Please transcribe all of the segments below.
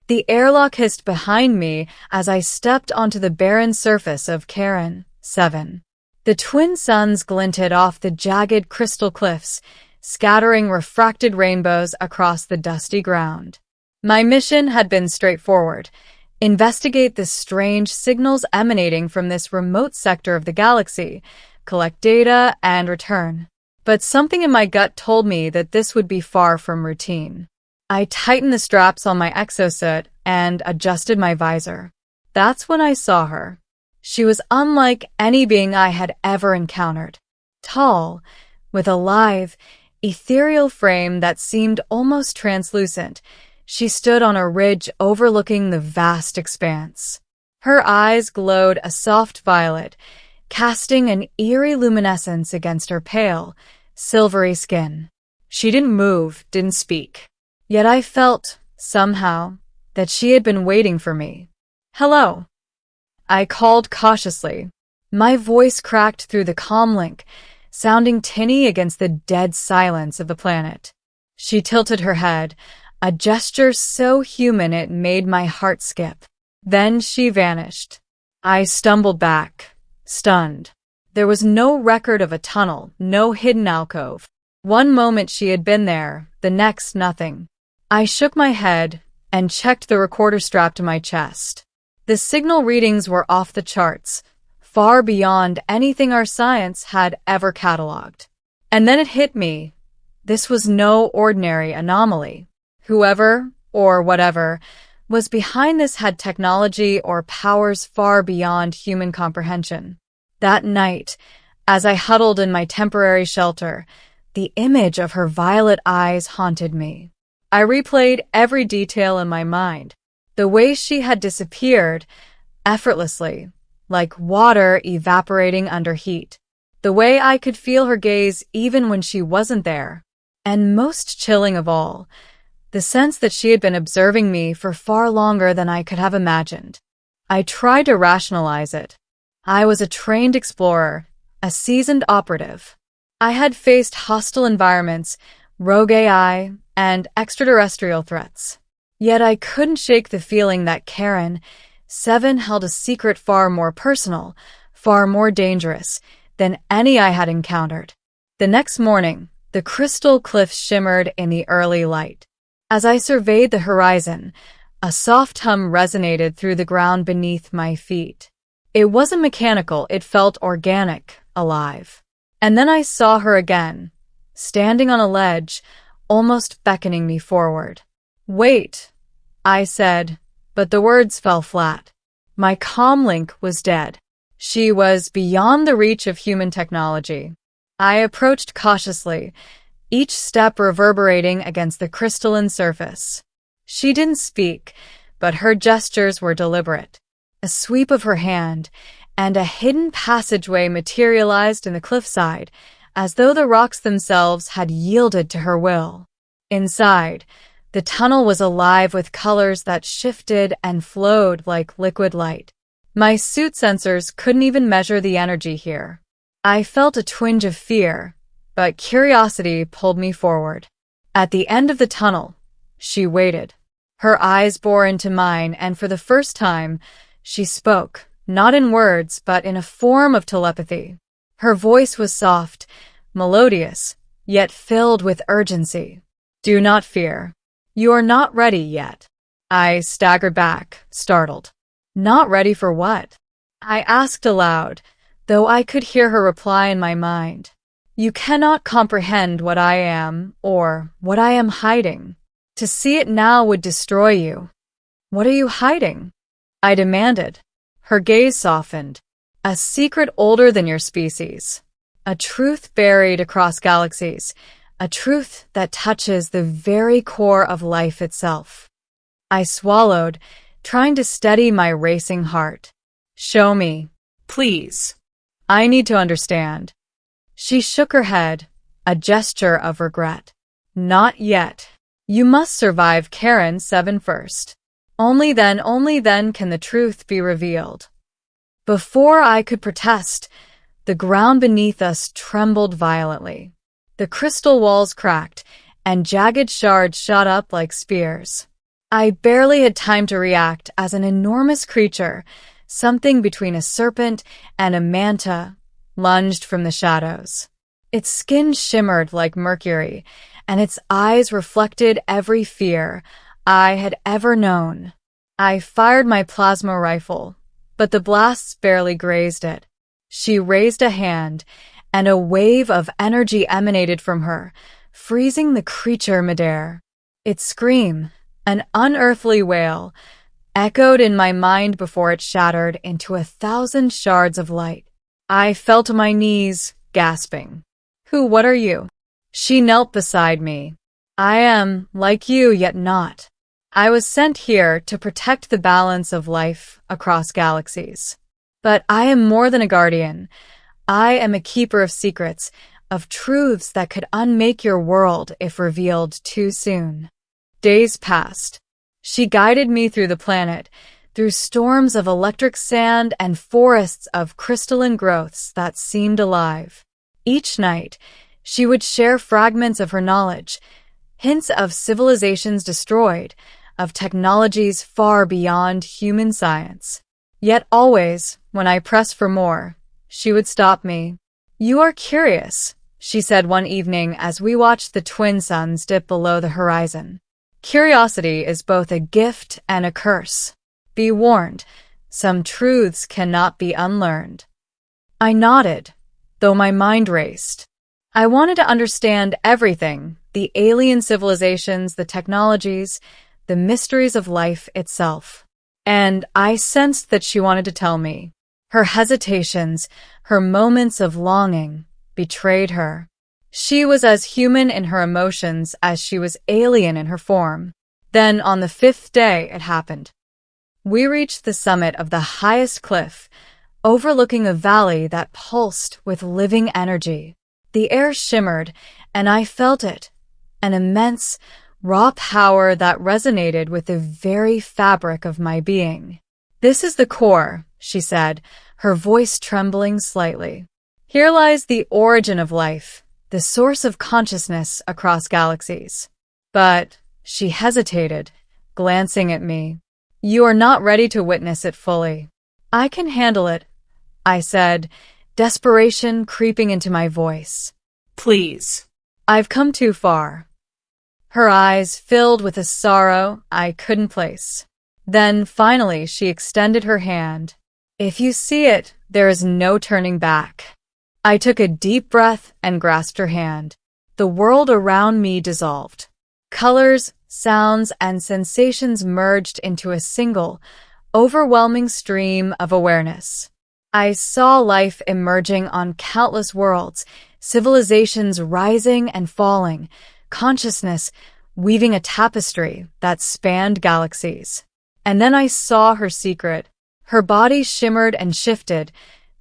The airlock hissed behind me as I stepped onto the barren surface of Charon 7. The twin suns glinted off the jagged crystal cliffs, scattering refracted rainbows across the dusty ground. My mission had been straightforward: investigate the strange signals emanating from this remote sector of the galaxy, collect data, and return. But something in my gut told me that this would be far from routine. I tightened the straps on my exosuit and adjusted my visor. That's when I saw her. She was unlike any being I had ever encountered. Tall, with a lithe, ethereal frame that seemed almost translucent, she stood on a ridge overlooking the vast expanse. Her eyes glowed a soft violet, casting an eerie luminescence against her pale, silvery skin. She didn't move, didn't speak. Yet I felt, somehow, that she had been waiting for me. "Hello," I called cautiously. My voice cracked through the comlink, sounding tinny against the dead silence of the planet. She tilted her head, a gesture so human it made my heart skip. Then she vanished. I stumbled back, stunned. There was no record of a tunnel, no hidden alcove. One moment she had been there, the next nothing. I shook my head and checked the recorder strapped to my chest. The signal readings were off the charts, far beyond anything our science had ever cataloged. And then it hit me. This was no ordinary anomaly. Whoever, or whatever, was behind this had technology or powers far beyond human comprehension. That night, as I huddled in my temporary shelter, the image of her violet eyes haunted me. I replayed every detail in my mind. The way she had disappeared, effortlessly, like water evaporating under heat. The way I could feel her gaze even when she wasn't there. And most chilling of all, the sense that she had been observing me for far longer than I could have imagined. I tried to rationalize it. I was a trained explorer, a seasoned operative. I had faced hostile environments, rogue AI, and extraterrestrial threats. Yet I couldn't shake the feeling that Charon 7 held a secret far more personal, far more dangerous than any I had encountered. The next morning, the crystal cliffs shimmered in the early light. As I surveyed the horizon, a soft hum resonated through the ground beneath my feet. It wasn't mechanical, it felt organic, alive. And then I saw her again, standing on a ledge, almost beckoning me forward. "Wait," I said, but the words fell flat. My comlink was dead. She was beyond the reach of human technology. I approached cautiously, each step reverberating against the crystalline surface. She didn't speak, but her gestures were deliberate. A sweep of her hand, and a hidden passageway materialized in the cliffside, as though the rocks themselves had yielded to her will. Inside, the tunnel was alive with colors that shifted and flowed like liquid light. My suit sensors couldn't even measure the energy here. I felt a twinge of fear, but curiosity pulled me forward. At the end of the tunnel, she waited. Her eyes bore into mine, and for the first time, she spoke, not in words, but in a form of telepathy. Her voice was soft, melodious, yet filled with urgency. "Do not fear. You are not ready yet." I staggered back, startled. Not ready for what? I asked aloud, though I could hear her reply in my mind. "You cannot comprehend what I am, or what I am hiding. To see it now would destroy you." "What are you hiding?" I demanded. Her gaze softened. "A secret older than your species. A truth buried across galaxies. A truth that touches the very core of life itself." I swallowed, trying to steady my racing heart. "Show me, please. I need to understand." She shook her head, a gesture of regret. "Not yet. You must survive Charon 7 first. Only then can the truth be revealed." Before I could protest, the ground beneath us trembled violently. The crystal walls cracked, and jagged shards shot up like spears. I barely had time to react as an enormous creature, something between a serpent and a manta, lunged from the shadows. Its skin shimmered like mercury, and its eyes reflected every fear I had ever known. I fired my plasma rifle, but the blasts barely grazed it. She raised a hand, and a wave of energy emanated from her, freezing the creature midair. Its scream, an unearthly wail, echoed in my mind before it shattered into 1,000 shards of light. I fell to my knees, gasping. What are you? She knelt beside me. I am, like you, yet not. I was sent here to protect the balance of life across galaxies. But I am more than a guardian. I am a keeper of secrets, of truths that could unmake your world if revealed too soon. Days passed. She guided me through the planet, through storms of electric sand and forests of crystalline growths that seemed alive. Each night, she would share fragments of her knowledge, hints of civilizations destroyed, of technologies far beyond human science. Yet always, when I pressed for more, she would stop me. "You are curious," she said one evening as we watched the twin suns dip below the horizon. "Curiosity is both a gift and a curse. Be warned, some truths cannot be unlearned." I nodded, though my mind raced. I wanted to understand everything, the alien civilizations, the technologies, the mysteries of life itself. And I sensed that she wanted to tell me. Her hesitations, her moments of longing, betrayed her. She was as human in her emotions as she was alien in her form. Then, on the 5th day, it happened. We reached the summit of the highest cliff, overlooking a valley that pulsed with living energy. The air shimmered, and I felt it, an immense, raw power that resonated with the very fabric of my being. "This is the core," she said, her voice trembling slightly. "Here lies the origin of life, the source of consciousness across galaxies." But she hesitated, glancing at me. "You are not ready to witness it fully." "I can handle it," I said, desperation creeping into my voice. "Please. I've come too far." Her eyes filled with a sorrow I couldn't place. Then, finally, she extended her hand. "If you see it, there is no turning back." I took a deep breath and grasped her hand. The world around me dissolved. Colors, sounds, and sensations merged into a single, overwhelming stream of awareness. I saw life emerging on countless worlds, civilizations rising and falling, consciousness weaving a tapestry that spanned galaxies. And then I saw her secret. Her body shimmered and shifted,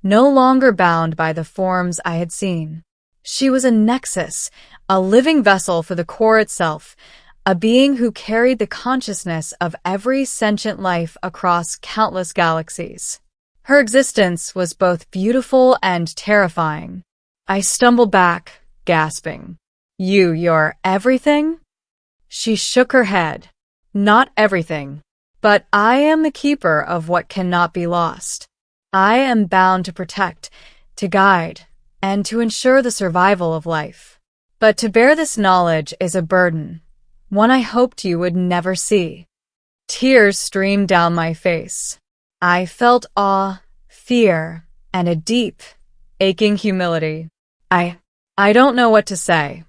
no longer bound by the forms I had seen. She was a nexus, a living vessel for the core itself, a being who carried the consciousness of every sentient life across countless galaxies. Her existence was both beautiful and terrifying. I stumbled back, gasping. You're everything?" She shook her head. "Not everything. But I am the keeper of what cannot be lost. I am bound to protect, to guide, and to ensure the survival of life. But to bear this knowledge is a burden, one I hoped you would never see." Tears streamed down my face. I felt awe, fear, and a deep, aching humility. I don't know what to say."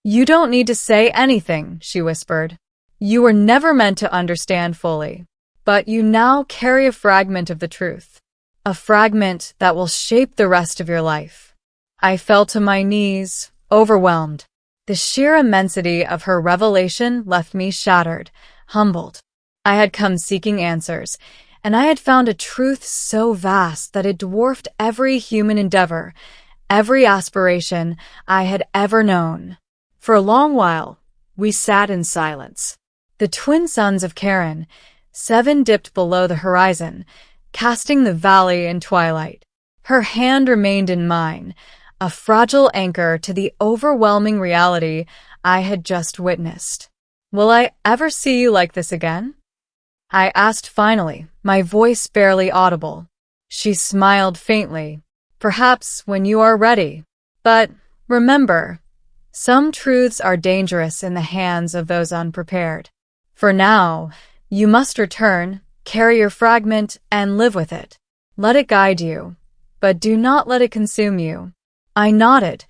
"You don't need to say anything," she whispered. "You were never meant to understand fully. But you now carry a fragment of the truth. A fragment that will shape the rest of your life." I fell to my knees, overwhelmed. The sheer immensity of her revelation left me shattered, humbled. I had come seeking answers, and I had found a truth so vast that it dwarfed every human endeavor, every aspiration I had ever known. For a long while, we sat in silence. The twin suns of Charon, 7 dipped below the horizon, casting the valley in twilight. Her hand remained in mine, a fragile anchor to the overwhelming reality I had just witnessed. Will I ever see you like this again? I asked finally, my voice barely audible. She smiled faintly. Perhaps when you are ready. But remember, some truths are dangerous in the hands of those unprepared. For now, you must return, carry your fragment, and live with it. Let it guide you, but do not let it consume you. I nodded,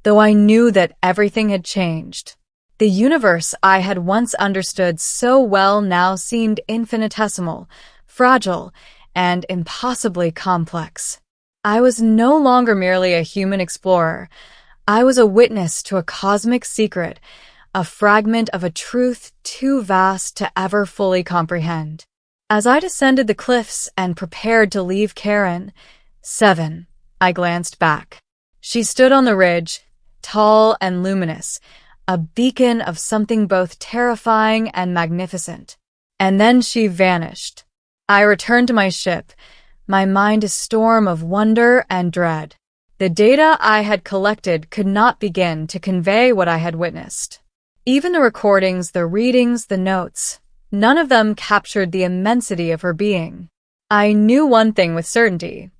though I knew that everything had changed. The universe I had once understood so well now seemed infinitesimal, fragile, and impossibly complex. I was no longer merely a human explorer. I was a witness to a cosmic secret, a fragment of a truth too vast to ever fully comprehend. As I descended the cliffs and prepared to leave Karen, 7, I glanced back. She stood on the ridge, tall and luminous, a beacon of something both terrifying and magnificent. And then she vanished. I returned to my ship, my mind a storm of wonder and dread. The data I had collected could not begin to convey what I had witnessed. Even the recordings, the readings, the notes, none of them captured the immensity of her being. I knew one thing with certainty.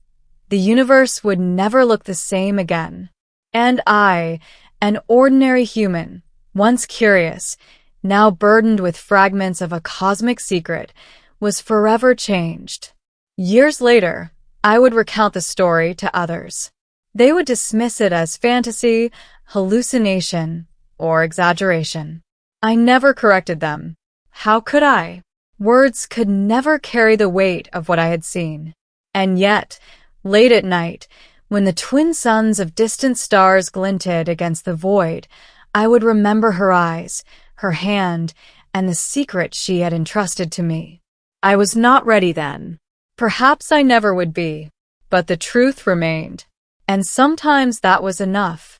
The universe would never look the same again. And I, an ordinary human, once curious, now burdened with fragments of a cosmic secret, was forever changed. Years later, I would recount the story to others. They would dismiss it as fantasy, hallucination, or exaggeration. I never corrected them. How could I? Words could never carry the weight of what I had seen. And yet, late at night, when the twin suns of distant stars glinted against the void, I would remember her eyes, her hand, and the secret she had entrusted to me. I was not ready then. Perhaps I never would be. But the truth remained. And sometimes that was enough.